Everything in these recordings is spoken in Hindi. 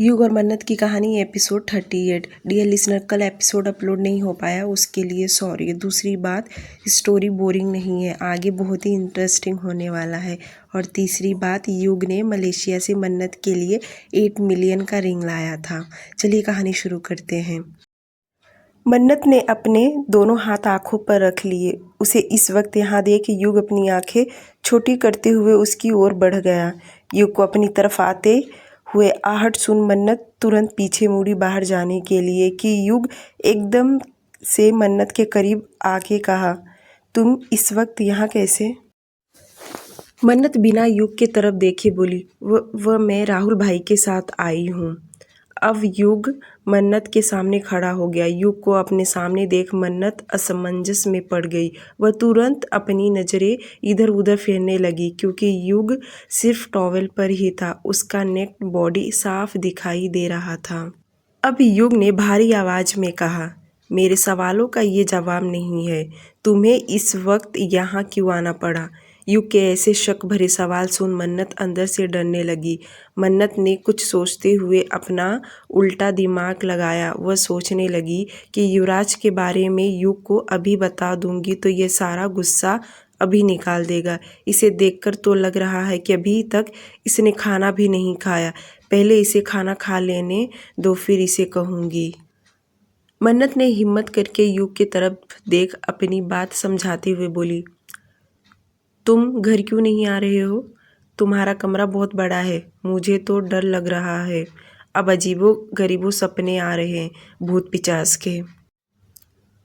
युग और मन्नत की कहानी एपिसोड 38। डियर लिसनर, कल एपिसोड अपलोड नहीं हो पाया, उसके लिए सॉरी। दूसरी बात, स्टोरी बोरिंग नहीं है, आगे बहुत ही इंटरेस्टिंग होने वाला है। और तीसरी बात, युग ने मलेशिया से मन्नत के लिए 8 मिलियन का रिंग लाया था। चलिए कहानी शुरू करते हैं। मन्नत ने अपने दोनों हाथ आंखों पर रख लिए। उसे इस वक्त यहाँ देख युग अपनी आंखें छोटी करते हुए उसकी ओर बढ़ गया। युग को अपनी तरफ आते हुए आहट सुन मन्नत तुरंत पीछे मुड़ी बाहर जाने के लिए कि युग एकदम से मन्नत के करीब आके कहा, तुम इस वक्त यहाँ कैसे? मन्नत बिना युग के तरफ देखे बोली, वह मैं राहुल भाई के साथ आई हूँ। अब युग मन्नत के सामने खड़ा हो गया। युग को अपने सामने देख मन्नत असमंजस में पड़ गई। वह तुरंत अपनी नज़रें इधर उधर फेरने लगी क्योंकि युग सिर्फ टॉवेल पर ही था। उसका नेक बॉडी साफ दिखाई दे रहा था। अब युग ने भारी आवाज़ में कहा, मेरे सवालों का ये जवाब नहीं है। तुम्हें इस वक्त यहाँ क्यों आना पड़ा? युग के ऐसे शक भरे सवाल सुन मन्नत अंदर से डरने लगी। मन्नत ने कुछ सोचते हुए अपना उल्टा दिमाग लगाया। वह सोचने लगी कि युवराज के बारे में युग को अभी बता दूंगी तो ये सारा गुस्सा अभी निकाल देगा। इसे देखकर तो लग रहा है कि अभी तक इसने खाना भी नहीं खाया। पहले इसे खाना खा लेने दो, फिर इसे कहूँगी। मन्नत ने हिम्मत करके युग की तरफ देख अपनी बात समझाते हुए बोली, तुम घर क्यों नहीं आ रहे हो? तुम्हारा कमरा बहुत बड़ा है, मुझे तो डर लग रहा है। अब अजीबो गरीबो सपने आ रहे हैं भूत पिचास के।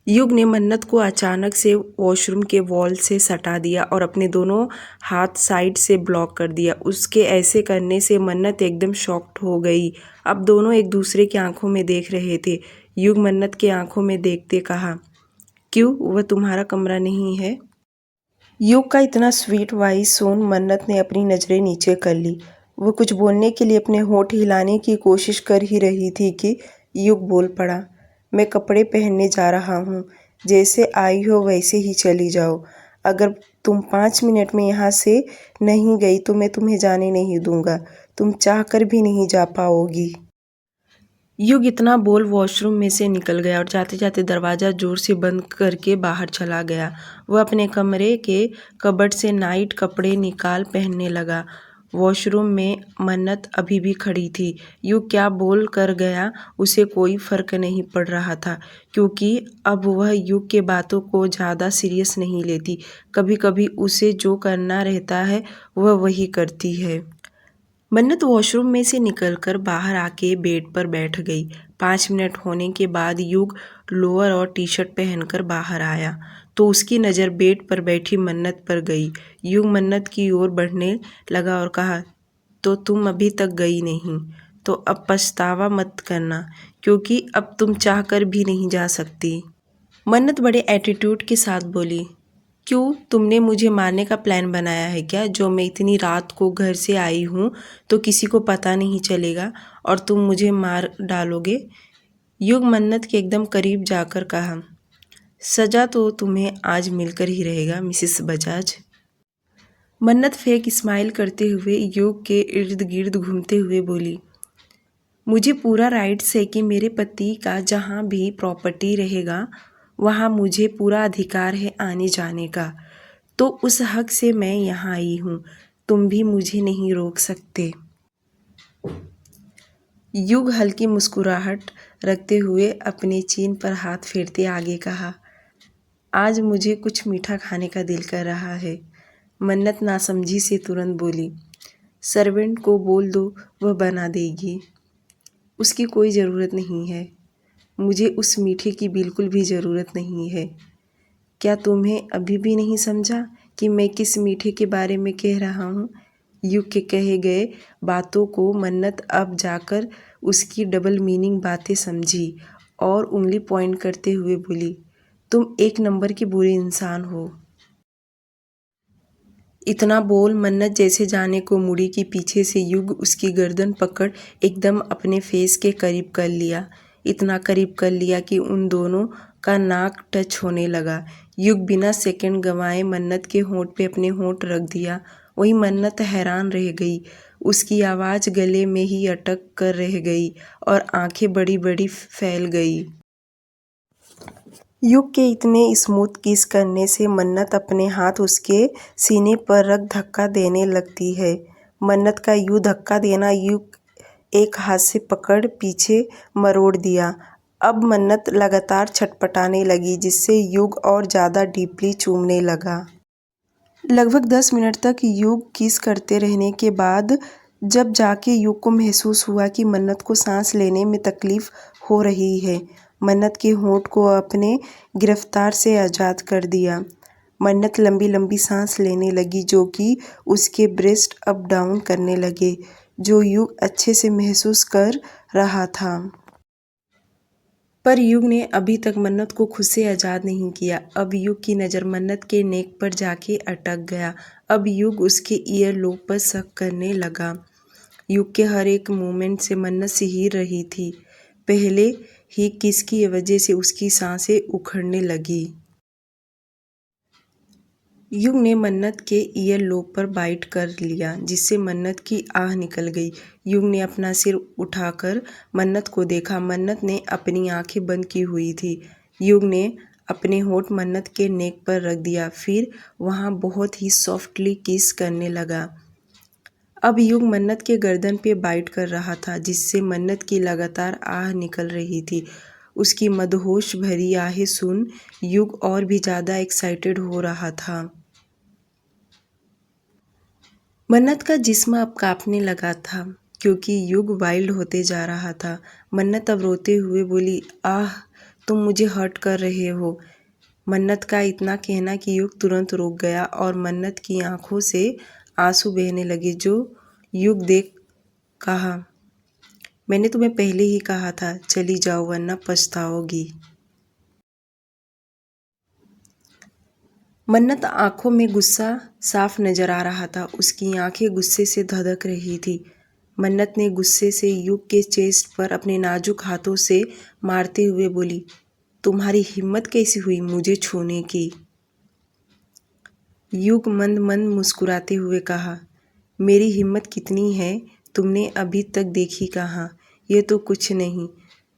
युग ने मन्नत को अचानक से वॉशरूम के वॉल से सटा दिया और अपने दोनों हाथ साइड से ब्लॉक कर दिया। उसके ऐसे करने से मन्नत एकदम शॉक्ड हो गई। अब दोनों एक दूसरे की आंखों में देख रहे थे। युग मन्नत के आंखों में देखते कहा, क्यों, वह तुम्हारा कमरा नहीं है? युग का इतना स्वीट वॉइस सुन मन्नत ने अपनी नज़रें नीचे कर ली। वह कुछ बोलने के लिए अपने होंठ हिलाने की कोशिश कर ही रही थी कि युग बोल पड़ा, मैं कपड़े पहनने जा रहा हूँ। जैसे आई हो वैसे ही चली जाओ। अगर तुम 5 मिनट में यहाँ से नहीं गई तो मैं तुम्हें जाने नहीं दूंगा। तुम चाह कर भी नहीं जा पाओगी। युग इतना बोल वॉशरूम में से निकल गया और जाते जाते दरवाज़ा जोर से बंद करके बाहर चला गया। वह अपने कमरे के कबर्ड से नाइट कपड़े निकाल पहनने लगा। वॉशरूम में मन्नत अभी भी खड़ी थी। युग क्या बोल कर गया उसे कोई फ़र्क नहीं पड़ रहा था क्योंकि अब वह युग के बातों को ज़्यादा सीरियस नहीं लेती। कभी कभी उसे जो करना रहता है वह वही करती है। मन्नत वॉशरूम में से निकलकर बाहर आके बेड पर बैठ गई। 5 मिनट होने के बाद युग लोअर और टी शर्ट पहनकर बाहर आया तो उसकी नज़र बेड पर बैठी मन्नत पर गई। युग मन्नत की ओर बढ़ने लगा और कहा, तो तुम अभी तक गई नहीं, तो अब पछतावा मत करना क्योंकि अब तुम चाह कर भी नहीं जा सकती। मन्नत बड़े एटीट्यूड के साथ बोली, क्यों, तुमने मुझे मारने का प्लान बनाया है क्या? जो मैं इतनी रात को घर से आई हूँ तो किसी को पता नहीं चलेगा और तुम मुझे मार डालोगे? युग मन्नत के एकदम करीब जाकर कहा, सजा तो तुम्हें आज मिलकर ही रहेगा मिसेस बजाज। मन्नत फेक स्माइल करते हुए युग के इर्द गिर्द घूमते हुए बोली, मुझे पूरा राइट्स है कि मेरे पति का जहाँ भी प्रॉपर्टी रहेगा वहाँ मुझे पूरा अधिकार है आने जाने का। तो उस हक से मैं यहाँ आई हूँ। तुम भी मुझे नहीं रोक सकते। युग हल्की मुस्कुराहट रखते हुए अपने चीन पर हाथ फेरते आगे कहा, आज मुझे कुछ मीठा खाने का दिल कर रहा है। मन्नत नासमझी से तुरंत बोली, सर्वेंट को बोल दो, वह बना देगी। उसकी कोई ज़रूरत नहीं है। मुझे उस मीठे की बिल्कुल भी ज़रूरत नहीं है। क्या तुम्हें अभी भी नहीं समझा कि मैं किस मीठे के बारे में कह रहा हूँ? युग के कहे गए बातों को मन्नत अब जाकर उसकी डबल मीनिंग बातें समझी और उंगली पॉइंट करते हुए बोली, तुम एक नंबर के बुरे इंसान हो। इतना बोल मन्नत जैसे जाने को मुड़ी कि पीछे से युग उसकी गर्दन पकड़ एकदम अपने फेस के करीब कर लिया। इतना करीब कर लिया कि उन दोनों का नाक टच होने लगा। युग बिना सेकंड गंवाए मन्नत के होंठ पे अपने होंठ रख दिया। वही मन्नत हैरान रह गई। उसकी आवाज़ गले में ही अटक कर रह गई और आंखें बड़ी बड़ी फैल गई। युग के इतने स्मूथ किस करने से मन्नत अपने हाथ उसके सीने पर रख धक्का देने लगती है। मन्नत का यूं धक्का देना युग एक हाथ से पकड़ पीछे मरोड़ दिया। अब मन्नत लगातार छटपटाने लगी, जिससे युग और ज़्यादा डीपली चूमने लगा। लगभग 10 मिनट तक युग किस करते रहने के बाद जब जाके युग को महसूस हुआ कि मन्नत को सांस लेने में तकलीफ हो रही है, मन्नत के होंठ को अपने गिरफ्तार से आज़ाद कर दिया। मन्नत लंबी लंबी सांस लेने लगी, जो कि उसके ब्रेस्ट अप डाउन करने लगे, जो युग अच्छे से महसूस कर रहा था। पर युग ने अभी तक मन्नत को खुद से आज़ाद नहीं किया। अब युग की नज़र मन्नत के नेक पर जाके अटक गया। अब युग उसके ईयर लोब पर शक करने लगा। युग के हर एक मूवमेंट से मन्नत सिहर रही थी। पहले ही किस की वजह से उसकी सांसें उखड़ने लगी। युग ने मन्नत के ईयर लोब पर बाइट कर लिया, जिससे मन्नत की आह निकल गई। युग ने अपना सिर उठाकर मन्नत को देखा। मन्नत ने अपनी आंखें बंद की हुई थी। युग ने अपने होंठ मन्नत के नेक पर रख दिया, फिर वहां बहुत ही सॉफ्टली किस करने लगा। अब युग मन्नत के गर्दन पे बाइट कर रहा था, जिससे मन्नत की लगातार आह निकल रही थी। उसकी मदहोश भरी आहें सुन युग और भी ज़्यादा एक्साइटेड हो रहा था। मन्नत का जिस्म अब कांपने लगा था, क्योंकि युग वाइल्ड होते जा रहा था। मन्नत अब रोते हुए बोली, आह, तुम मुझे हर्ट कर रहे हो। मन्नत का इतना कहना कि युग तुरंत रुक गया और मन्नत की आंखों से आंसू बहने लगे, जो युग देख कहा, मैंने तुम्हें पहले ही कहा था, चली जाओ वरना पछताओगी। मन्नत आंखों में गुस्सा साफ नजर आ रहा था। उसकी आंखें गुस्से से धधक रही थी। मन्नत ने गुस्से से युग के चेस्ट पर अपने नाजुक हाथों से मारते हुए बोली, तुम्हारी हिम्मत कैसी हुई मुझे छूने की। युग मंद मंद मुस्कुराते हुए कहा, मेरी हिम्मत कितनी है तुमने अभी तक देखी कहाँ। ये तो कुछ नहीं।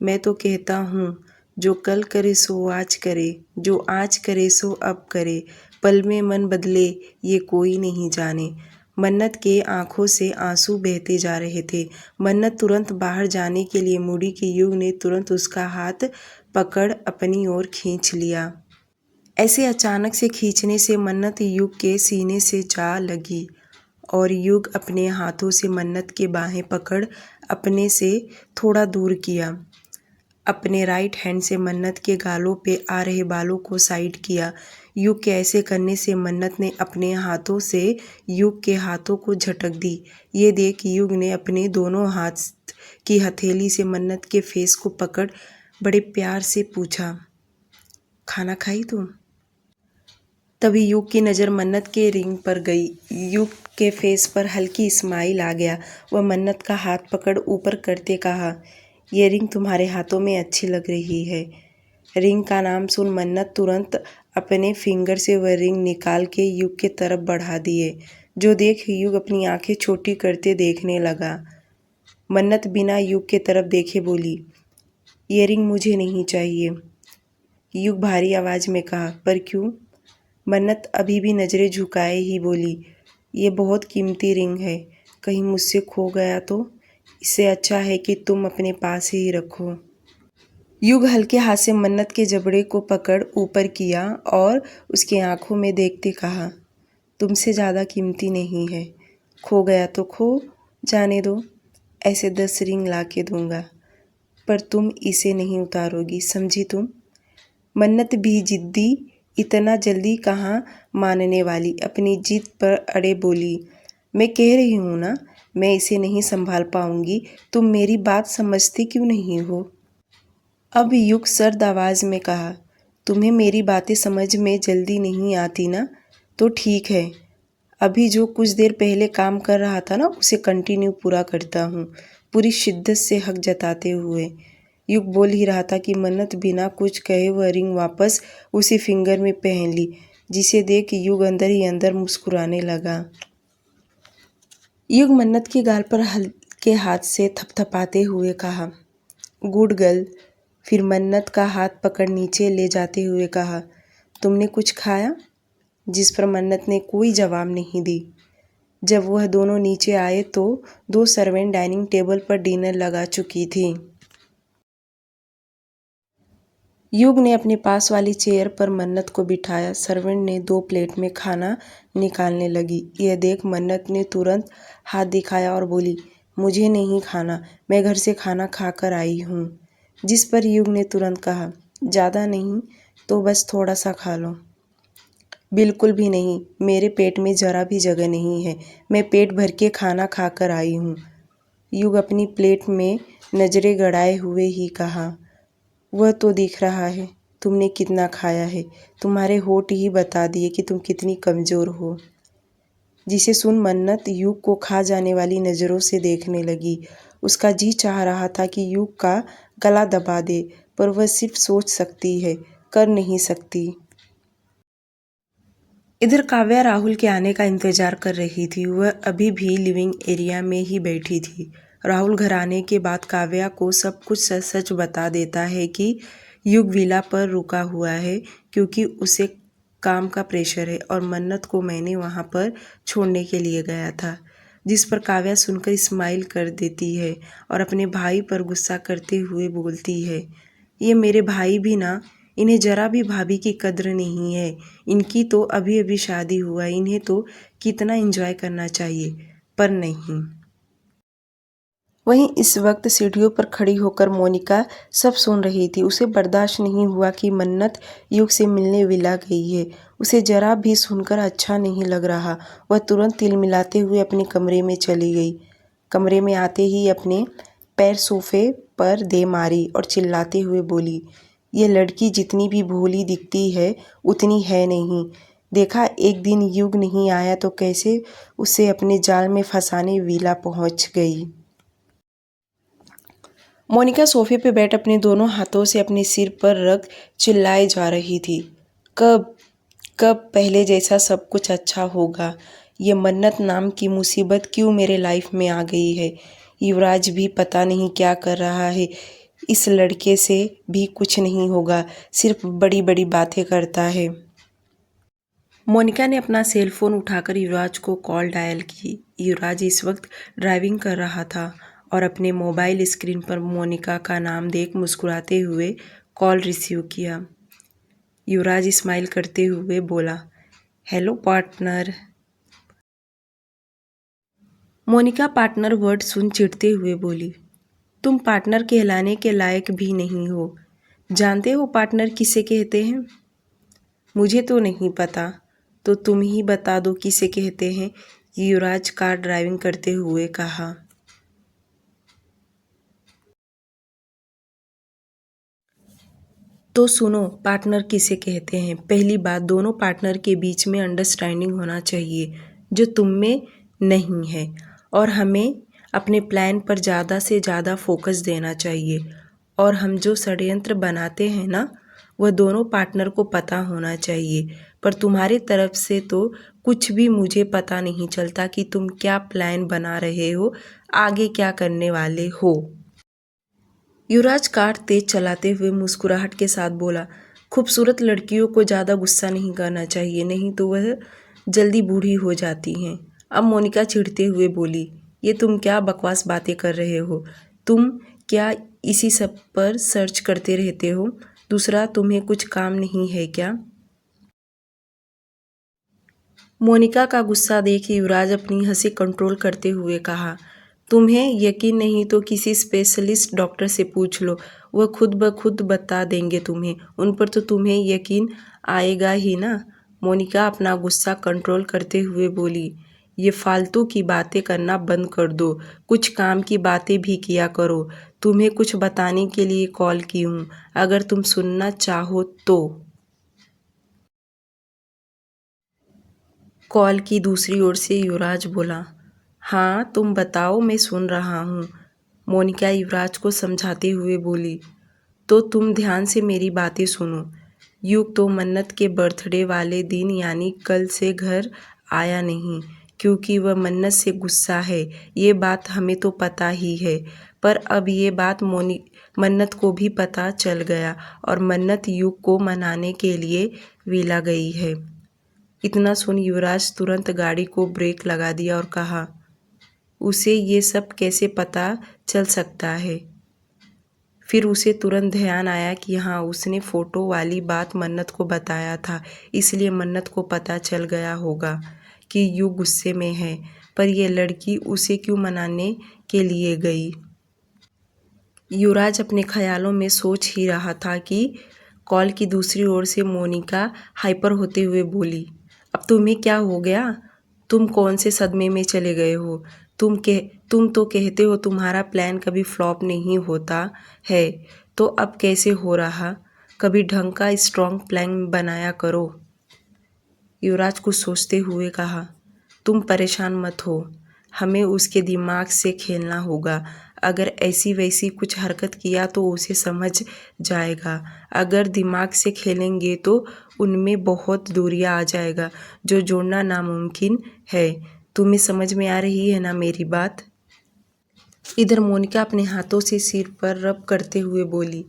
मैं तो कहता हूँ, जो कल करे सो आज करे, जो आज करे सो अब करे, पल में मन बदले ये कोई नहीं जाने। मन्नत के आंखों से आंसू बहते जा रहे थे। मन्नत तुरंत बाहर जाने के लिए मुड़ी कि युग ने तुरंत उसका हाथ पकड़ अपनी ओर खींच लिया। ऐसे अचानक से खींचने से मन्नत युग के सीने से जा लगी और युग अपने हाथों से मन्नत के बाहें पकड़ अपने से थोड़ा दूर किया। अपने राइट हैंड से मन्नत के गालों पे आ रहे बालों को साइड किया। युग के ऐसे करने से मन्नत ने अपने हाथों से युग के हाथों को झटक दी। ये देख युग ने अपने दोनों हाथ की हथेली से मन्नत के फेस को पकड़ बड़े प्यार से पूछा, खाना खाई तुम? तभी युग की नज़र मन्नत के रिंग पर गई। युग के फेस पर हल्की स्माइल आ गया। वह मन्नत का हाथ पकड़ ऊपर करते कहा, ये रिंग तुम्हारे हाथों में अच्छी लग रही है। रिंग का नाम सुन मन्नत तुरंत अपने फिंगर से वह रिंग निकाल के युग के तरफ बढ़ा दिए, जो देख युग अपनी आंखें छोटी करते देखने लगा। मन्नत बिना युग के तरफ देखे बोली, ये रिंग मुझे नहीं चाहिए। युग भारी आवाज़ में कहा, पर क्यों? मन्नत अभी भी नज़रें झुकाए ही बोली, ये बहुत कीमती रिंग है, कहीं मुझसे खो गया तो? इससे अच्छा है कि तुम अपने पास ही रखो। युग हल्के हाथ से मन्नत के जबड़े को पकड़ ऊपर किया और उसकी आंखों में देखते कहा, तुमसे ज़्यादा कीमती नहीं है, खो गया तो खो जाने दो, ऐसे 10 रिंग ला के दूंगा, पर तुम इसे नहीं उतारोगी, समझी तुम? मन्नत भी जिद्दी, इतना जल्दी कहाँ मानने वाली, अपनी जिद पर अड़े बोली, मैं कह रही हूँ ना, मैं इसे नहीं संभाल पाऊंगी, तुम मेरी बात समझती क्यों नहीं हो? अब युग सर्द आवाज़ में कहा, तुम्हें मेरी बातें समझ में जल्दी नहीं आती ना, तो ठीक है, अभी जो कुछ देर पहले काम कर रहा था ना, उसे कंटिन्यू पूरा करता हूँ, पूरी शिद्दत से हक जताते हुए। युग बोल ही रहा था कि मन्नत बिना कुछ कहे वह रिंग वापस उसी फिंगर में पहन ली, जिसे देख युग अंदर ही अंदर मुस्कुराने लगा। युग मन्नत की गाल पर हल्के हाथ से थपथपाते हुए कहा, गुड गर्ल। फिर मन्नत का हाथ पकड़ नीचे ले जाते हुए कहा, तुमने कुछ खाया? जिस पर मन्नत ने कोई जवाब नहीं दी। जब वह दोनों नीचे आए तो 2 सर्वेंट डाइनिंग टेबल पर डिनर लगा चुकी थी। युग ने अपने पास वाली चेयर पर मन्नत को बिठाया। सर्वेंट ने 2 प्लेट में खाना निकालने लगी। यह देख मन्नत ने तुरंत हाथ दिखाया और बोली, मुझे नहीं खाना, मैं घर से खाना खाकर आई हूँ। जिस पर युग ने तुरंत कहा, ज़्यादा नहीं तो बस थोड़ा सा खा लो। बिल्कुल भी नहीं, मेरे पेट में ज़रा भी जगह नहीं है, मैं पेट भर के खाना खाकर आई हूँ। युग अपनी प्लेट में नज़रें गड़ाए हुए ही कहा, वह तो दिख रहा है तुमने कितना खाया है, तुम्हारे होठ ही बता दिए कि तुम कितनी कमज़ोर हो। जिसे सुन मन्नत युग को खा जाने वाली नज़रों से देखने लगी। उसका जी चाह रहा था कि युग का गला दबा दे, पर वह सिर्फ सोच सकती है, कर नहीं सकती। इधर काव्या राहुल के आने का इंतजार कर रही थी। वह अभी भी लिविंग एरिया में ही बैठी थी। राहुल घर आने के बाद काव्या को सब कुछ सच सच बता देता है कि युग विला पर रुका हुआ है क्योंकि उसे काम का प्रेशर है और मन्नत को मैंने वहाँ पर छोड़ने के लिए गया था। जिस पर काव्या सुनकर स्माइल कर देती है और अपने भाई पर गुस्सा करते हुए बोलती है, ये मेरे भाई भी ना, इन्हें ज़रा भी भाभी की कद्र नहीं है। इनकी तो अभी अभी शादी हुआ, इन्हें तो कितना एंजॉय करना चाहिए, पर नहीं। वहीं इस वक्त सीढ़ियों पर खड़ी होकर मोनिका सब सुन रही थी। उसे बर्दाश्त नहीं हुआ कि मन्नत युग से मिलने विला गई है। उसे जरा भी सुनकर अच्छा नहीं लग रहा। वह तुरंत तिलमिलाते हुए अपने कमरे में चली गई। कमरे में आते ही अपने पैर सोफे पर दे मारी और चिल्लाते हुए बोली, ये लड़की जितनी भी भोली दिखती है उतनी है नहीं। देखा एक दिन युग नहीं आया तो कैसे उसे अपने जाल में फंसाने विला पहुंच गई। मोनिका सोफे पे बैठ अपने दोनों हाथों से अपने सिर पर रख चिल्लाए जा रही थी, कब कब पहले जैसा सब कुछ अच्छा होगा। ये मन्नत नाम की मुसीबत क्यों मेरे लाइफ में आ गई है। युवराज भी पता नहीं क्या कर रहा है। इस लड़के से भी कुछ नहीं होगा, सिर्फ बड़ी बड़ी बातें करता है। मोनिका ने अपना सेल फोन उठाकर युवराज को कॉल डायल की। युवराज इस वक्त ड्राइविंग कर रहा था और अपने मोबाइल स्क्रीन पर मोनिका का नाम देख मुस्कुराते हुए कॉल रिसीव किया। युवराज स्माइल करते हुए बोला, hello partner. Monica partner word सुन चिढ़ते हुए बोली, तुम पार्टनर कहलाने के लायक भी नहीं हो। जानते हो पार्टनर किसे कहते हैं? मुझे तो नहीं पता, तो तुम ही बता दो किसे कहते हैं। युवराज कार ड्राइविंग करते हुए कहा। तो सुनो, पार्टनर किसे कहते हैं। पहली बात, दोनों पार्टनर के बीच में अंडरस्टैंडिंग होना चाहिए जो तुम में नहीं है, और हमें अपने प्लान पर ज़्यादा से ज़्यादा फोकस देना चाहिए। और हम जो षड्यंत्र बनाते हैं ना, वह दोनों पार्टनर को पता होना चाहिए। पर तुम्हारी तरफ से तो कुछ भी मुझे पता नहीं चलता कि तुम क्या प्लान बना रहे हो, आगे क्या करने वाले हो। युवराज कार तेज चलाते हुए मुस्कुराहट के साथ बोला, खूबसूरत लड़कियों को ज़्यादा गुस्सा नहीं करना चाहिए, नहीं तो वह जल्दी बूढ़ी हो जाती हैं। अब मोनिका चिढ़ते हुए बोली, ये तुम क्या बकवास बातें कर रहे हो। तुम क्या इसी सब पर सर्च करते रहते हो? दूसरा, तुम्हें कुछ काम नहीं है क्या? मोनिका का गुस्सा देख युवराज अपनी हंसी कंट्रोल करते हुए कहा, तुम्हें यकीन नहीं तो किसी स्पेशलिस्ट डॉक्टर से पूछ लो, वह खुद ब खुद बता देंगे तुम्हें। उन पर तो तुम्हें यकीन आएगा ही ना। मोनिका अपना गुस्सा कंट्रोल करते हुए बोली, ये फालतू की बातें करना बंद कर दो, कुछ काम की बातें भी किया करो। तुम्हें कुछ बताने के लिए कॉल की हूँ, अगर तुम सुनना चाहो तो। कॉल की दूसरी ओर से युवराज बोला, हाँ तुम बताओ, मैं सुन रहा हूँ। मोनिका युवराज को समझाते हुए बोली, तो तुम ध्यान से मेरी बातें सुनो। युग तो मन्नत के बर्थडे वाले दिन यानी कल से घर आया नहीं। क्योंकि वह मन्नत से गुस्सा है। ये बात हमें तो पता ही है, पर अब ये बात मन्नत को भी पता चल गया और मन्नत युग को मनाने के लिए विला गई है। इतना सुन युवराज तुरंत गाड़ी को ब्रेक लगा दिया और कहा, उसे ये सब कैसे पता चल सकता है? फिर उसे तुरंत ध्यान आया कि हाँ, उसने फ़ोटो वाली बात मन्नत को बताया था, इसलिए मन्नत को पता चल गया होगा कि युग गुस्से में है। पर यह लड़की उसे क्यों मनाने के लिए गई? युवराज अपने ख्यालों में सोच ही रहा था कि कॉल की दूसरी ओर से मोनिका हाइपर होते हुए बोली, अब तुम्हें क्या हो गया? तुम कौन से सदमे में चले गए हो? तुम तो कहते हो तुम्हारा प्लान कभी फ्लॉप नहीं होता है, तो अब कैसे हो रहा? कभी ढंग का स्ट्रॉन्ग प्लान बनाया करो। युवराज कुछ सोचते हुए कहा, तुम परेशान मत हो, हमें उसके दिमाग से खेलना होगा। अगर ऐसी वैसी कुछ हरकत किया तो उसे समझ जाएगा। अगर दिमाग से खेलेंगे तो उनमें बहुत दूरियां आ जाएगा, जो जोड़ना नामुमकिन है। तुम्हें समझ में आ रही है ना मेरी बात? इधर मोनिका अपने हाथों से सिर पर रब करते हुए बोली,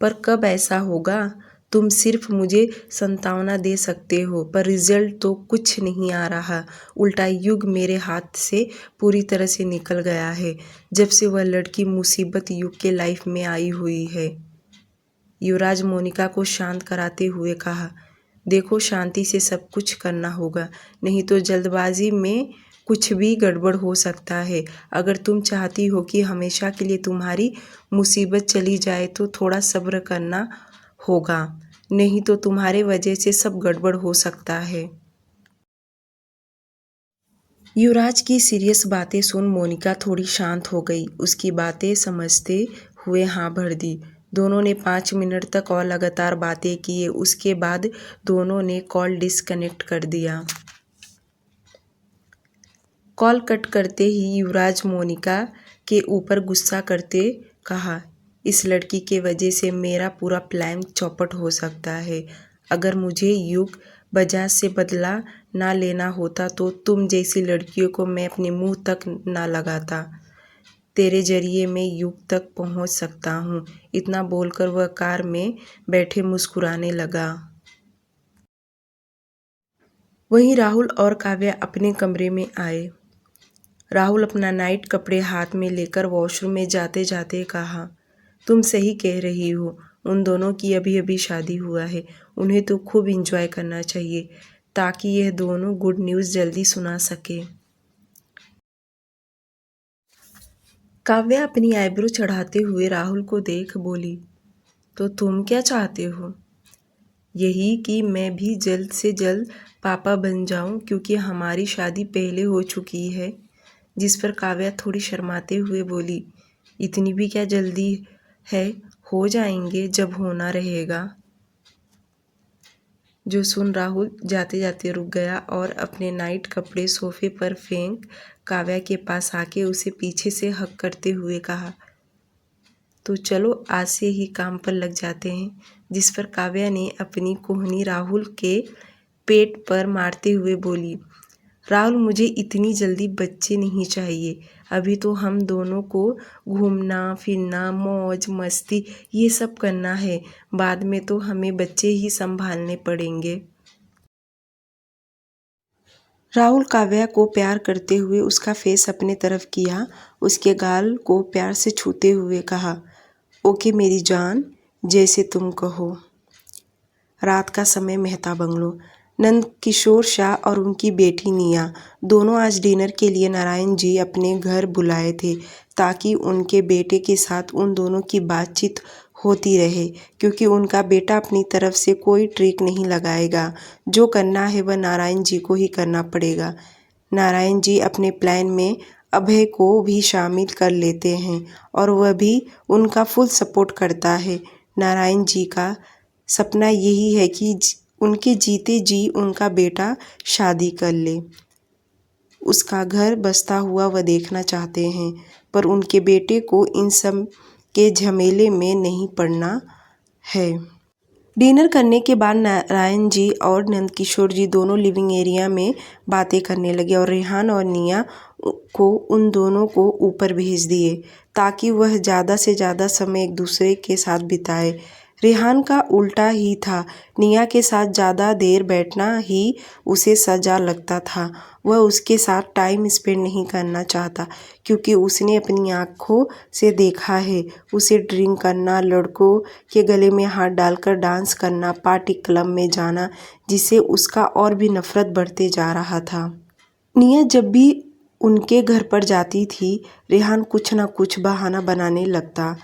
पर कब ऐसा होगा? तुम सिर्फ मुझे संतावना दे सकते हो, पर रिजल्ट तो कुछ नहीं आ रहा। उल्टा युग मेरे हाथ से पूरी तरह से निकल गया है जब से वह लड़की मुसीबत युग के लाइफ में आई हुई है। युवराज मोनिका को शांत कराते हुए कहा, देखो, शांति से सब कुछ करना होगा, नहीं तो जल्दबाजी में कुछ भी गड़बड़ हो सकता है। अगर तुम चाहती हो कि हमेशा के लिए तुम्हारी मुसीबत चली जाए तो थोड़ा सब्र करना होगा, नहीं तो तुम्हारे वजह से सब गड़बड़ हो सकता है। युवराज की सीरियस बातें सुन मोनिका थोड़ी शांत हो गई। उसकी बातें समझते हुए हाँ भर दी। दोनों ने 5 मिनट तक और लगातार बातें किए। उसके बाद दोनों ने कॉल डिस्कनेक्ट कर दिया। कॉल कट करते ही युवराज मोनिका के ऊपर गुस्सा करते कहा, इस लड़की के वजह से मेरा पूरा प्लान चौपट हो सकता है। अगर मुझे युग बजाज से बदला ना लेना होता तो तुम जैसी लड़कियों को मैं अपने मुंह तक ना लगाता। तेरे जरिए मैं युग तक पहुंच सकता हूं। इतना बोलकर वह कार में बैठे मुस्कुराने लगा। वहीं राहुल और काव्या अपने कमरे में आए। राहुल अपना नाइट कपड़े हाथ में लेकर वॉशरूम में जाते जाते कहा, तुम सही कह रही हो, उन दोनों की अभी अभी शादी हुआ है, उन्हें तो खूब एंजॉय करना चाहिए ताकि यह दोनों गुड न्यूज़ जल्दी सुना सके। काव्या अपनी आईब्रो चढ़ाते हुए राहुल को देख बोली, तो तुम क्या चाहते हो? यही कि मैं भी जल्द से जल्द पापा बन जाऊं, क्योंकि हमारी शादी पहले हो चुकी है। जिस पर काव्या थोड़ी शर्माते हुए बोली, इतनी भी क्या जल्दी है, हो जाएंगे जब होना रहेगा। जो सुन राहुल जाते जाते रुक गया और अपने नाइट कपड़े सोफे पर फेंक काव्या के पास आके उसे पीछे से हक करते हुए कहा, तो चलो आज से ही काम पर लग जाते हैं। जिस पर काव्या ने अपनी कोहनी राहुल के पेट पर मारते हुए बोली, राहुल, मुझे इतनी जल्दी बच्चे नहीं चाहिए। अभी तो हम दोनों को घूमना फिरना मौज मस्ती ये सब करना है, बाद में तो हमें बच्चे ही संभालने पड़ेंगे। राहुल काव्या को प्यार करते हुए उसका फेस अपने तरफ किया, उसके गाल को प्यार से छूते हुए कहा, ओके मेरी जान, जैसे तुम कहो। रात का समय मेहता बंगलो। नंद किशोर शाह और उनकी बेटी निया दोनों आज डिनर के लिए नारायण जी अपने घर बुलाए थे, ताकि उनके बेटे के साथ उन दोनों की बातचीत होती रहे, क्योंकि उनका बेटा अपनी तरफ से कोई ट्रिक नहीं लगाएगा। जो करना है वह नारायण जी को ही करना पड़ेगा। नारायण जी अपने प्लान में अभय को भी शामिल कर लेते हैं और वह भी उनका फुल सपोर्ट करता है। नारायण जी का सपना यही है कि उनके जीते जी उनका बेटा शादी कर ले, उसका घर बसता हुआ वह देखना चाहते हैं, पर उनके बेटे को इन सब के झमेले में नहीं पड़ना है। डिनर करने के बाद नारायण जी और नंदकिशोर जी दोनों लिविंग एरिया में बातें करने लगे और रेहान और निया को उन दोनों को ऊपर भेज दिए ताकि वह ज़्यादा से ज़्यादा समय एक दूसरे के साथ बिताए। रेहान का उल्टा ही था, निया के साथ ज़्यादा देर बैठना ही उसे सजा लगता था। वह उसके साथ टाइम स्पेंड नहीं करना चाहता क्योंकि उसने अपनी आँखों से देखा है उसे ड्रिंक करना, लड़कों के गले में हाथ डालकर डांस करना, पार्टी क्लब में जाना, जिससे उसका और भी नफरत बढ़ते जा रहा था। निया जब भी उनके घर पर जाती थी, रेहान कुछ ना कुछ बहाना बनाने लगता।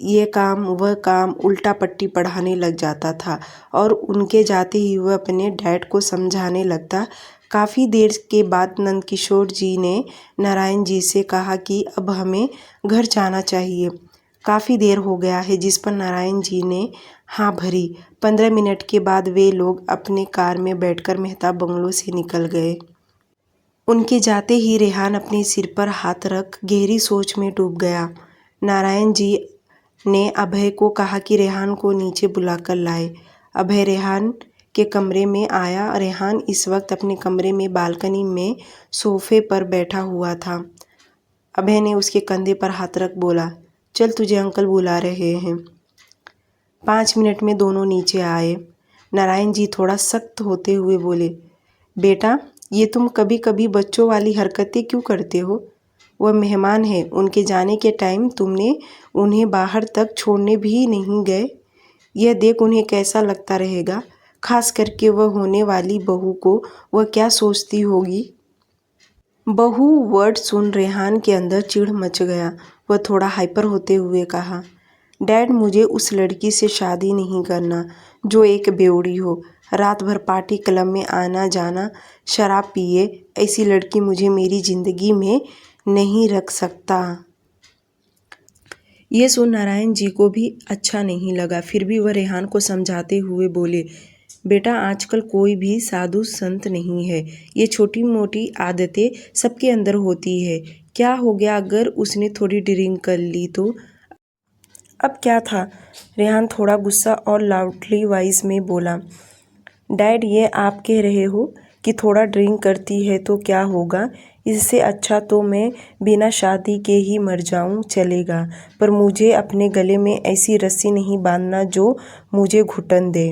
ये काम वह काम उल्टा पट्टी पढ़ाने लग जाता था और उनके जाते ही वह अपने डैड को समझाने लगता। काफ़ी देर के बाद नंदकिशोर जी ने नारायण जी से कहा कि अब हमें घर जाना चाहिए, काफ़ी देर हो गया है, जिस पर नारायण जी ने हाँ भरी। 15 मिनट के बाद वे लोग अपने कार में बैठकर मेहताब बंगलो से निकल गए। उनके जाते ही रेहान अपने सिर पर हाथ रख गहरी सोच में डूब गया। नारायण जी ने अभय को कहा कि रेहान को नीचे बुलाकर लाए। अभय रेहान के कमरे में आया। रेहान इस वक्त अपने कमरे में बालकनी में सोफे पर बैठा हुआ था। अभय ने उसके कंधे पर हाथ रख बोला, चल तुझे अंकल बुला रहे हैं। 5 मिनट में दोनों नीचे आए। नारायण जी थोड़ा सख्त होते हुए बोले, बेटा ये तुम कभी कभी बच्चों वाली हरकतें क्यों करते हो? वह मेहमान है, उनके जाने के टाइम तुमने उन्हें बाहर तक छोड़ने भी नहीं गए। यह देख उन्हें कैसा लगता रहेगा, खास करके वह होने वाली बहू को वह क्या सोचती होगी। बहू वर्ड सुन रेहान के अंदर चिढ़ मच गया। वह थोड़ा हाइपर होते हुए कहा, डैड मुझे उस लड़की से शादी नहीं करना जो एक बेवड़ी हो, रात भर पार्टी क्लब में आना जाना, शराब पिए। ऐसी लड़की मुझे मेरी ज़िंदगी में नहीं रख सकता। ये सुन नारायण जी को भी अच्छा नहीं लगा। फिर भी वह रेहान को समझाते हुए बोले, बेटा आजकल कोई भी साधु संत नहीं है, ये छोटी मोटी आदतें सबके अंदर होती है। क्या हो गया अगर उसने थोड़ी ड्रिंक कर ली तो? अब क्या था? रेहान थोड़ा गुस्सा और लाउडली वॉइस में बोला, डैड ये आप कह रहे हो कि थोड़ा ड्रिंक करती है तो क्या होगा? इससे अच्छा तो मैं बिना शादी के ही मर जाऊं चलेगा, पर मुझे अपने गले में ऐसी रस्सी नहीं बांधना जो मुझे घुटन दे।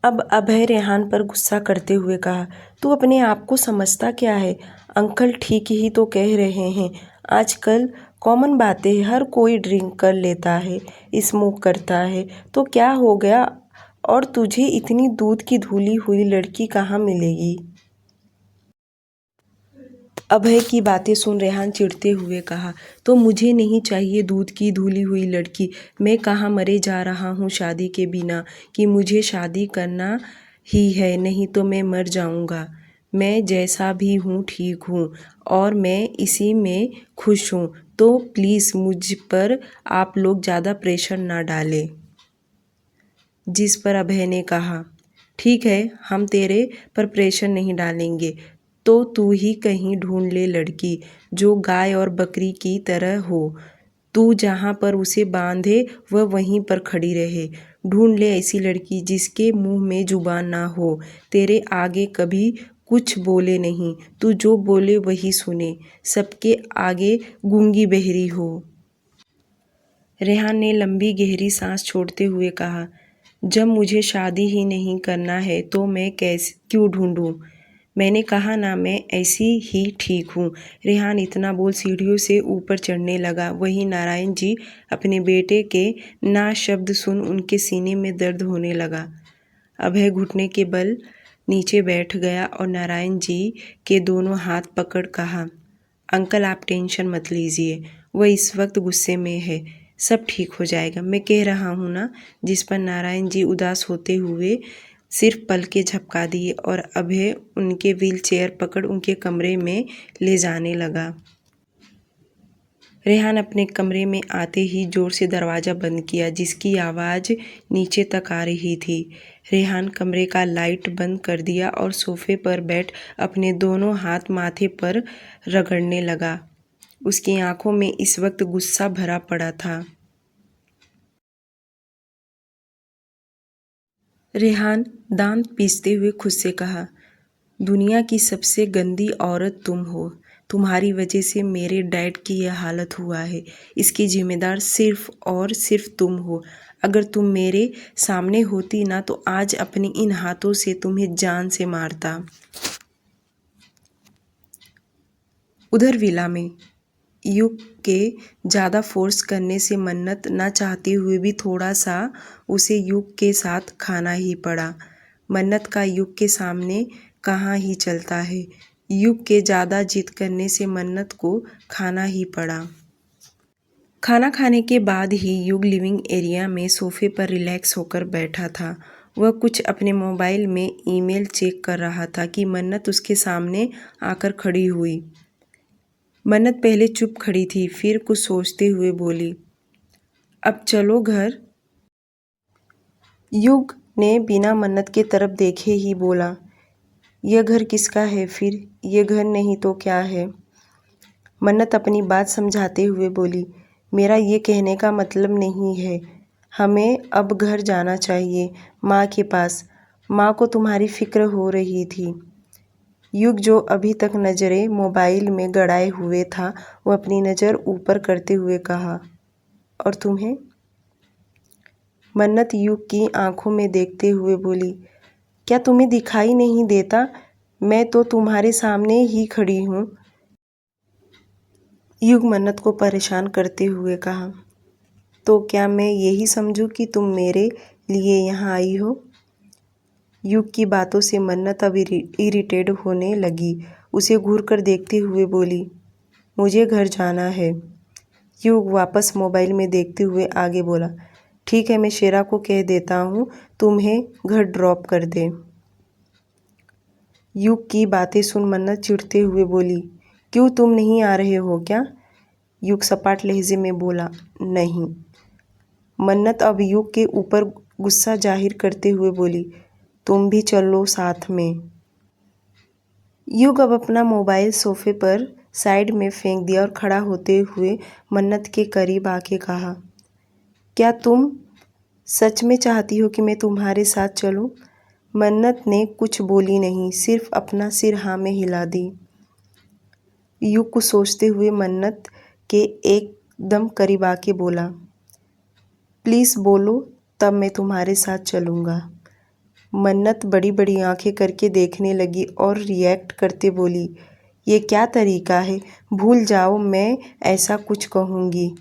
अब अभय रेहान पर गुस्सा करते हुए कहा, तू अपने आप को समझता क्या है? अंकल ठीक ही तो कह रहे हैं, आजकल कॉमन बात है, हर कोई ड्रिंक कर लेता है, स्मोक करता है, तो क्या हो गया? और तुझे इतनी दूध की धुली हुई लड़की कहाँ मिलेगी? अभय की बातें सुन रेहान चिढ़ते हुए कहा, तो मुझे नहीं चाहिए दूध की धुली हुई लड़की। मैं कहाँ मरे जा रहा हूँ शादी के बिना कि मुझे शादी करना ही है, नहीं तो मैं मर जाऊँगा। मैं जैसा भी हूँ ठीक हूँ और मैं इसी में खुश हूँ, तो प्लीज़ मुझ पर आप लोग ज़्यादा प्रेशर ना डालें। जिस पर अभय ने कहा, ठीक है हम तेरे पर प्रेशर नहीं डालेंगे, तो तू ही कहीं ढूंढ ले लड़की जो गाय और बकरी की तरह हो। तू जहाँ पर उसे बांधे वह वहीं पर खड़ी रहे। ढूंढ ले ऐसी लड़की जिसके मुंह में जुबान ना हो, तेरे आगे कभी कुछ बोले नहीं, तू जो बोले वही सुने, सबके आगे गूंगी बहरी हो। रेहान ने लंबी गहरी सांस छोड़ते हुए कहा, जब मुझे शादी ही नहीं करना है तो मैं कैसे क्यों ढूंढूं? मैंने कहा ना मैं ऐसी ही ठीक हूँ। रेहान इतना बोल सीढ़ियों से ऊपर चढ़ने लगा। वहीं नारायण जी अपने बेटे के ना शब्द सुन उनके सीने में दर्द होने लगा। अभय घुटने के बल नीचे बैठ गया और नारायण जी के दोनों हाथ पकड़ कहा, अंकल आप टेंशन मत लीजिए, वह इस वक्त गुस्से में है, सब ठीक हो जाएगा, मैं कह रहा हूँ ना। जिस पर नारायण जी उदास होते हुए सिर्फ पलकें झपका दिए और अभय उनके व्हील चेयर पकड़ उनके कमरे में ले जाने लगा। रेहान अपने कमरे में आते ही जोर से दरवाज़ा बंद किया, जिसकी आवाज़ नीचे तक आ रही थी। रेहान कमरे का लाइट बंद कर दिया और सोफे पर बैठ अपने दोनों हाथ माथे पर रगड़ने लगा। उसकी आंखों में इस वक्त गुस्सा भरा पड़ा था। रेहान दांत पीसते हुए खुद से कहा, दुनिया की सबसे गंदी औरत तुम हो। तुम्हारी वजह से मेरे डैड की यह हालत हुआ है। इसकी जिम्मेदार सिर्फ और सिर्फ तुम हो। अगर तुम मेरे सामने होती ना तो आज अपने इन हाथों से तुम्हें जान से मारता। उधर विला में युग के ज़्यादा फोर्स करने से मन्नत ना चाहते हुए भी थोड़ा सा उसे युग के साथ खाना ही पड़ा। मन्नत का युग के सामने कहाँ ही चलता है। युग के ज़्यादा जिद करने से मन्नत को खाना ही पड़ा। खाना खाने के बाद ही युग लिविंग एरिया में सोफे पर रिलैक्स होकर बैठा था। वह कुछ अपने मोबाइल में ईमेल चेक कर रहा था कि मन्नत उसके सामने आकर खड़ी हुई। मन्नत पहले चुप खड़ी थी, फिर कुछ सोचते हुए बोली, अब चलो घर। युग ने बिना मन्नत के तरफ देखे ही बोला, यह घर किसका है फिर? यह घर नहीं तो क्या है? मन्नत अपनी बात समझाते हुए बोली, मेरा ये कहने का मतलब नहीं है। हमें अब घर जाना चाहिए, माँ के पास। माँ को तुम्हारी फिक्र हो रही थी। युग जो अभी तक नज़रें मोबाइल में गड़ाए हुए था, वो अपनी नज़र ऊपर करते हुए कहा, और तुम्हें? मन्नत युग की आंखों में देखते हुए बोली, क्या तुम्हें दिखाई नहीं देता? मैं तो तुम्हारे सामने ही खड़ी हूँ। युग मन्नत को परेशान करते हुए कहा, तो क्या मैं यही समझूं कि तुम मेरे लिए यहाँ आई हो? युग की बातों से मन्नत अब इरिटेट होने लगी। उसे घूर कर देखते हुए बोली, मुझे घर जाना है। युग वापस मोबाइल में देखते हुए आगे बोला, ठीक है, मैं शेरा को कह देता हूँ तुम्हें घर ड्रॉप कर दे। युग की बातें सुन मन्नत चिढ़ते हुए बोली, क्यों, तुम नहीं आ रहे हो क्या? युग सपाट लहजे में बोला, नहीं। मन्नत अब युग के ऊपर गुस्सा जाहिर करते हुए बोली, तुम भी चलो साथ में। युग अब अपना मोबाइल सोफे पर साइड में फेंक दिया और खड़ा होते हुए मन्नत के करीब आके कहा, क्या तुम सच में चाहती हो कि मैं तुम्हारे साथ चलूं? मन्नत ने कुछ बोली नहीं, सिर्फ अपना सिर हाँ में हिला दी। युग को सोचते हुए मन्नत के एकदम करीब आके बोला, प्लीज़ बोलो, तब मैं तुम्हारे साथ चलूँगा। मन्नत बड़ी बड़ी आंखें करके देखने लगी और रिएक्ट करते बोली, ये क्या तरीका है? भूल जाओ मैं ऐसा कुछ कहूँगी।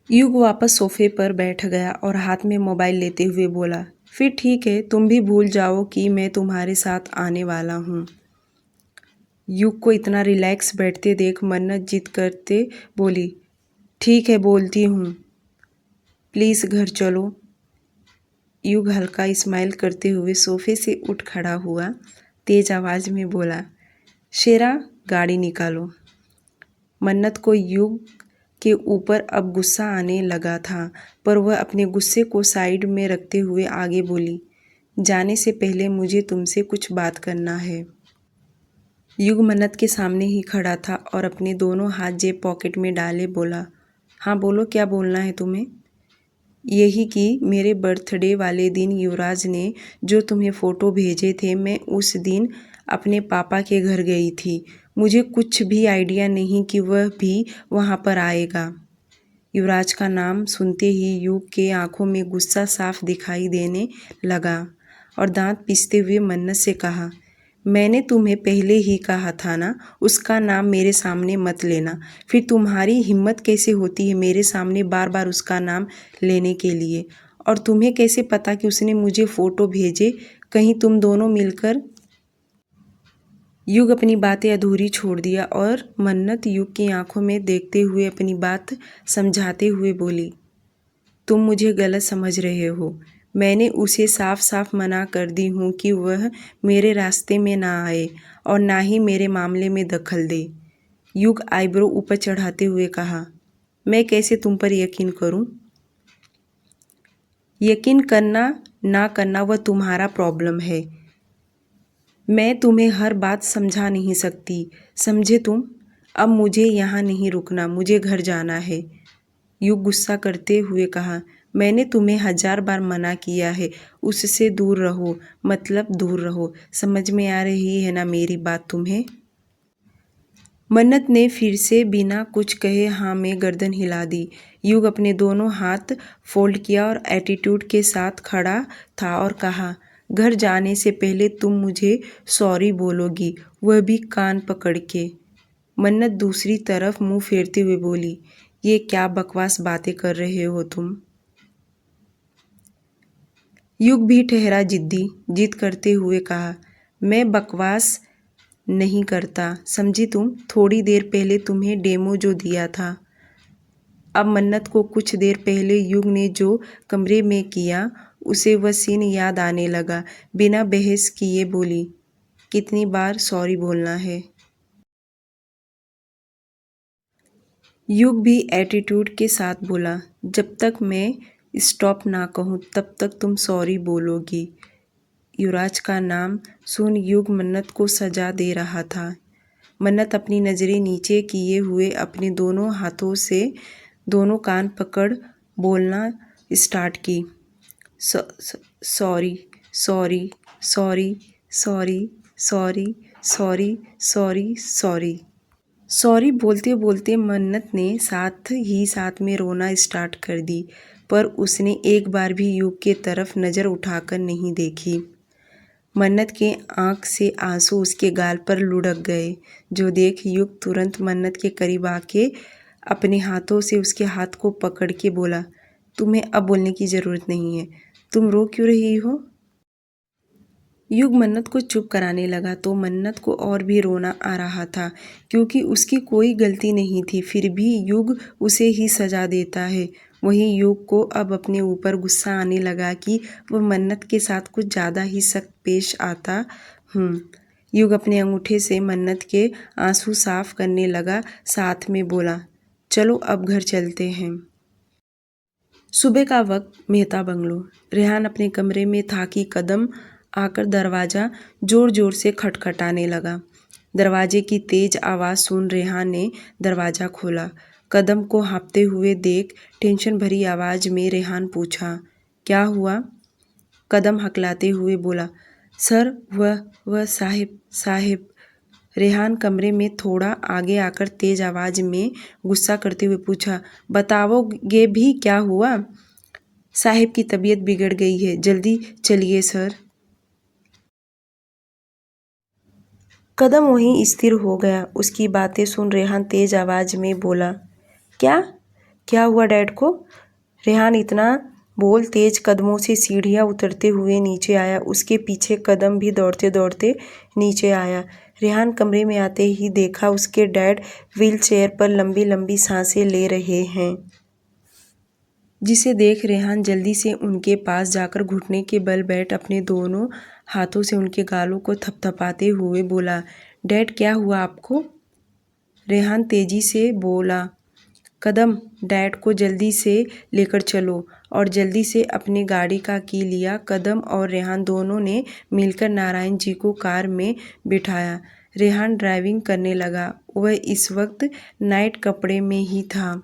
युग वापस सोफे पर बैठ गया और हाथ में मोबाइल लेते हुए बोला, फिर ठीक है, तुम भी भूल जाओ कि मैं तुम्हारे साथ आने वाला हूँ। युग को इतना रिलैक्स बैठते देख मन्नत जिद करते बोली, ठीक है, बोलती हूँ, प्लीज़ घर चलो। युग हल्का स्माइल करते हुए सोफे से उठ खड़ा हुआ, तेज आवाज़ में बोला, शेरा, गाड़ी निकालो। मन्नत को युग के ऊपर अब गुस्सा आने लगा था, पर वह अपने गुस्से को साइड में रखते हुए आगे बोली, जाने से पहले मुझे तुमसे कुछ बात करना है। युग मन्नत के सामने ही खड़ा था और अपने दोनों हाथ जेब पॉकेट में डाले बोला, हाँ बोलो, क्या बोलना है तुम्हें? यही कि मेरे बर्थडे वाले दिन युवराज ने जो तुम्हें फ़ोटो भेजे थे, मैं उस दिन अपने पापा के घर गई थी। मुझे कुछ भी आइडिया नहीं कि वह भी वहाँ पर आएगा। युवराज का नाम सुनते ही युग के आंखों में गुस्सा साफ दिखाई देने लगा और दांत पीसते हुए मन्नत से कहा, मैंने तुम्हें पहले ही कहा था ना, उसका नाम मेरे सामने मत लेना। फिर तुम्हारी हिम्मत कैसे होती है मेरे सामने बार बार उसका नाम लेने के लिए? और तुम्हें कैसे पता कि उसने मुझे फ़ोटो भेजे? कहीं तुम दोनों मिलकर? युग अपनी बातें अधूरी छोड़ दिया और मन्नत युग की आंखों में देखते हुए अपनी बात समझाते हुए बोली, तुम मुझे गलत समझ रहे हो। मैंने उसे साफ साफ मना कर दी हूँ कि वह मेरे रास्ते में ना आए और ना ही मेरे मामले में दखल दे। युग आईब्रो ऊपर चढ़ाते हुए कहा, मैं कैसे तुम पर यकीन करूँ? यकीन करना ना करना वह तुम्हारा प्रॉब्लम है। मैं तुम्हें हर बात समझा नहीं सकती, समझे तुम? अब मुझे यहाँ नहीं रुकना, मुझे घर जाना है। युग गुस्सा करते हुए कहा, मैंने तुम्हें 1000 बार मना किया है, उससे दूर रहो, मतलब दूर रहो। समझ में आ रही है ना मेरी बात तुम्हें? मन्नत ने फिर से बिना कुछ कहे हाँ में गर्दन हिला दी। युग अपने दोनों हाथ फोल्ड किया और एटीट्यूड के साथ खड़ा था और कहा, घर जाने से पहले तुम मुझे सॉरी बोलोगी, वह भी कान पकड़ के। मन्नत दूसरी तरफ मुंह फेरते हुए बोली, ये क्या बकवास बातें कर रहे हो तुम? युग भी ठहरा जिद्दी, जिद करते हुए कहा, मैं बकवास नहीं करता, समझी तुम? थोड़ी देर पहले तुम्हें डेमो जो दिया था। अब मन्नत को कुछ देर पहले युग ने जो कमरे में किया, उसे वह सीन याद आने लगा। बिना बहस किए बोली, कितनी बार सॉरी बोलना है? युग भी एटीट्यूड के साथ बोला, जब तक मैं स्टॉप ना कहूँ तब तक तुम सॉरी बोलोगी। युवराज का नाम सुन युग मन्नत को सजा दे रहा था। मन्नत अपनी नज़रें नीचे किए हुए अपने दोनों हाथों से दोनों कान पकड़ बोलना स्टार्ट की, sorry sorry sorry sorry sorry sorry sorry sorry. Sorry बोलते बोलते मन्नत ने साथ में रोना स्टार्ट कर दी, पर उसने एक बार भी युग के तरफ नज़र उठाकर नहीं देखी। मन्नत के आंख से आंसू उसके गाल पर लुढ़क गए, जो देख युग तुरंत मन्नत के करीब आके अपने हाथों से उसके हाथ को पकड़ के बोला, तुम्हें अब बोलने की ज़रूरत नहीं है, तुम रो क्यों रही हो? युग मन्नत को चुप कराने लगा तो मन्नत को और भी रोना आ रहा था, क्योंकि उसकी कोई गलती नहीं थी, फिर भी युग उसे ही सजा देता है। वहीं युग को अब अपने ऊपर गुस्सा आने लगा कि वह मन्नत के साथ कुछ ज़्यादा ही सख्त पेश आता। युग अपने अंगूठे से मन्नत के आंसू साफ करने लगा, साथ में बोला, चलो अब घर चलते हैं। सुबह का वक्त, मेहता बंगलो। रेहान अपने कमरे में था कि कदम आकर दरवाज़ा ज़ोर ज़ोर से खटखटाने लगा। दरवाजे की तेज आवाज़ सुन रेहान ने दरवाज़ा खोला। कदम को हाँफते हुए देख टेंशन भरी आवाज़ में रेहान पूछा, क्या हुआ? कदम हकलाते हुए बोला, सर वह साहिब। रेहान कमरे में थोड़ा आगे आकर तेज आवाज़ में गुस्सा करते हुए पूछा, बताओगे भी क्या हुआ? साहिब की तबीयत बिगड़ गई है, जल्दी चलिए सर। कदम वहीं स्थिर हो गया। उसकी बातें सुन रेहान तेज आवाज़ में बोला, क्या हुआ डैड को? रेहान इतना बोल तेज कदमों से सीढ़ियाँ उतरते हुए नीचे आया। उसके पीछे कदम भी दौड़ते दौड़ते नीचे आया। रेहान कमरे में आते ही देखा उसके डैड व्हील चेयर पर लंबी लंबी सांसें ले रहे हैं, जिसे देख रेहान जल्दी से उनके पास जाकर घुटने के बल बैठ अपने दोनों हाथों से उनके गालों को थपथपाते हुए बोला, डैड क्या हुआ आपको? रेहान तेजी से बोला, कदम डैड को जल्दी से लेकर चलो, और जल्दी से अपनी गाड़ी का की लिया। कदम और रेहान दोनों ने मिलकर नारायण जी को कार में बिठाया। रेहान ड्राइविंग करने लगा। वह इस वक्त नाइट कपड़े में ही था।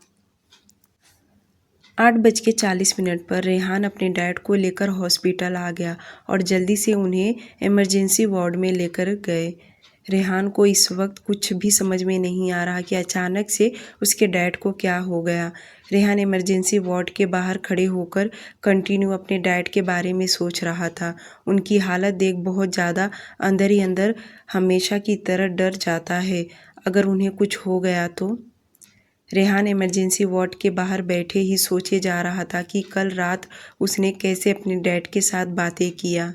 8:40 पर रेहान अपने डैड को लेकर हॉस्पिटल आ गया और जल्दी से उन्हें इमरजेंसी वार्ड में लेकर गए। रेहान को इस वक्त कुछ भी समझ में नहीं आ रहा कि अचानक से उसके डैड को क्या हो गया। रेहान इमरजेंसी वार्ड के बाहर खड़े होकर कंटिन्यू अपने डैड के बारे में सोच रहा था। उनकी हालत देख बहुत ज़्यादा अंदर ही अंदर हमेशा की तरह डर जाता है, अगर उन्हें कुछ हो गया तो। रेहान इमरजेंसी वार्ड के बाहर बैठे ही सोचे जा रहा था कि कल रात उसने कैसे अपने डैड के साथ बातें किया।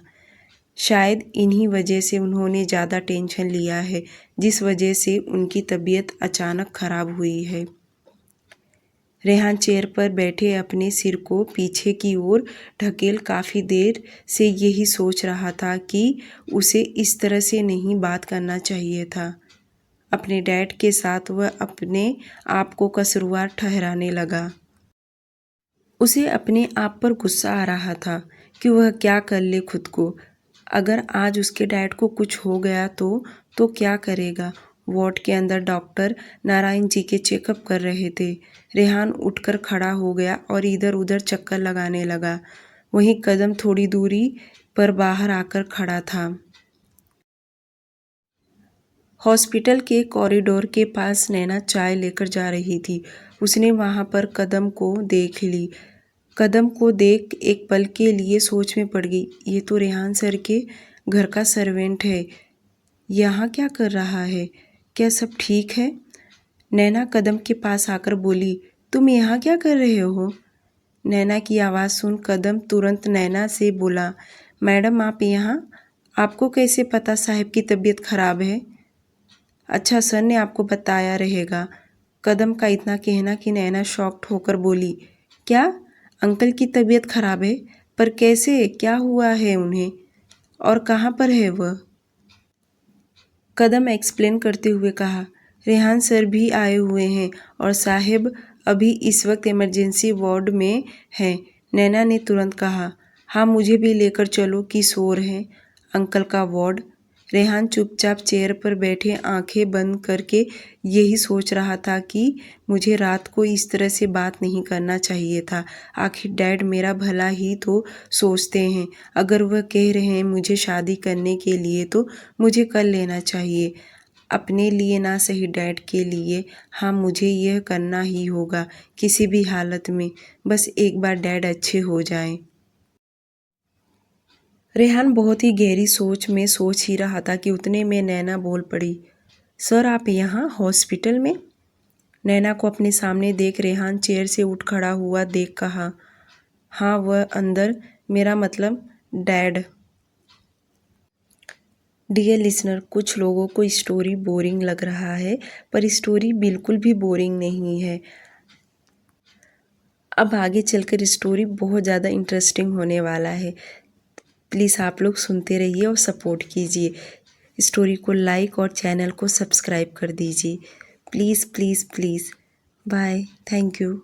शायद इन्हीं वजह से उन्होंने ज़्यादा टेंशन लिया है, जिस वजह से उनकी तबीयत अचानक ख़राब हुई है। रेहान चेयर पर बैठे अपने सिर को पीछे की ओर ढकेल काफ़ी देर से यही सोच रहा था कि उसे इस तरह से नहीं बात करना चाहिए था। अपने डैड के साथ वह अपने आप को कसूरवार ठहराने लगा। उसे अपने आप पर गुस्सा आ रहा था कि वह क्या कर ले खुद को। अगर आज उसके डैड को कुछ हो गया तो क्या करेगा? वार्ड के अंदर डॉक्टर नारायण जी के चेकअप कर रहे थे। रेहान उठकर खड़ा हो गया और इधर उधर चक्कर लगाने लगा। वहीं कदम थोड़ी दूरी पर बाहर आकर खड़ा था। हॉस्पिटल के कॉरिडोर के पास नैना चाय लेकर जा रही थी। उसने वहां पर कदम को देख ली। कदम को देख एक पल के लिए सोच में पड़ गई। ये तो रेहान सर के घर का सर्वेंट है। यहाँ क्या कर रहा है? क्या सब ठीक है? नैना कदम के पास आकर बोली, तुम यहाँ क्या कर रहे हो? नैना की आवाज़ सुन कदम तुरंत नैना से बोला, मैडम आप यहाँ? आपको कैसे पता साहब की तबीयत खराब है? अच्छा सर ने आपको बताया रहेगा। कदम का इतना कहना कि नैना शॉक्ड होकर बोली, क्या अंकल की तबीयत खराब है? पर कैसे? क्या हुआ है उन्हें? और कहाँ पर है वह? कदम एक्सप्लेन करते हुए कहा, रेहान सर भी आए हुए हैं और साहिब अभी इस वक्त इमरजेंसी वार्ड में हैं। नैना ने तुरंत कहा, हाँ मुझे भी लेकर चलो, किशोर हैं अंकल का वार्ड। रेहान चुपचाप चेयर पर बैठे आंखें बंद करके यही सोच रहा था कि मुझे रात को इस तरह से बात नहीं करना चाहिए था। आखिर डैड मेरा भला ही तो सोचते हैं। अगर वह कह रहे हैं मुझे शादी करने के लिए तो मुझे कर लेना चाहिए। अपने लिए ना सही डैड के लिए। हाँ मुझे यह करना ही होगा किसी भी हालत में। बस एक बार डैड अच्छे हो जाएं। रेहान बहुत ही गहरी सोच में सोच ही रहा था कि उतने में नैना बोल पड़ी, सर आप यहाँ हॉस्पिटल में? नैना को अपने सामने देख रेहान चेयर से उठ खड़ा हुआ देख कहा, हाँ वह अंदर, मेरा मतलब डैड। डियर लिसनर, कुछ लोगों को स्टोरी बोरिंग लग रहा है पर स्टोरी बिल्कुल भी बोरिंग नहीं है। अब आगे चलकर स्टोरी बहुत ज़्यादा इंटरेस्टिंग होने वाला है। प्लीज़ आप लोग सुनते रहिए और सपोर्ट कीजिए। स्टोरी को लाइक और चैनल को सब्सक्राइब कर दीजिए। Please please please. Bye. Thank you.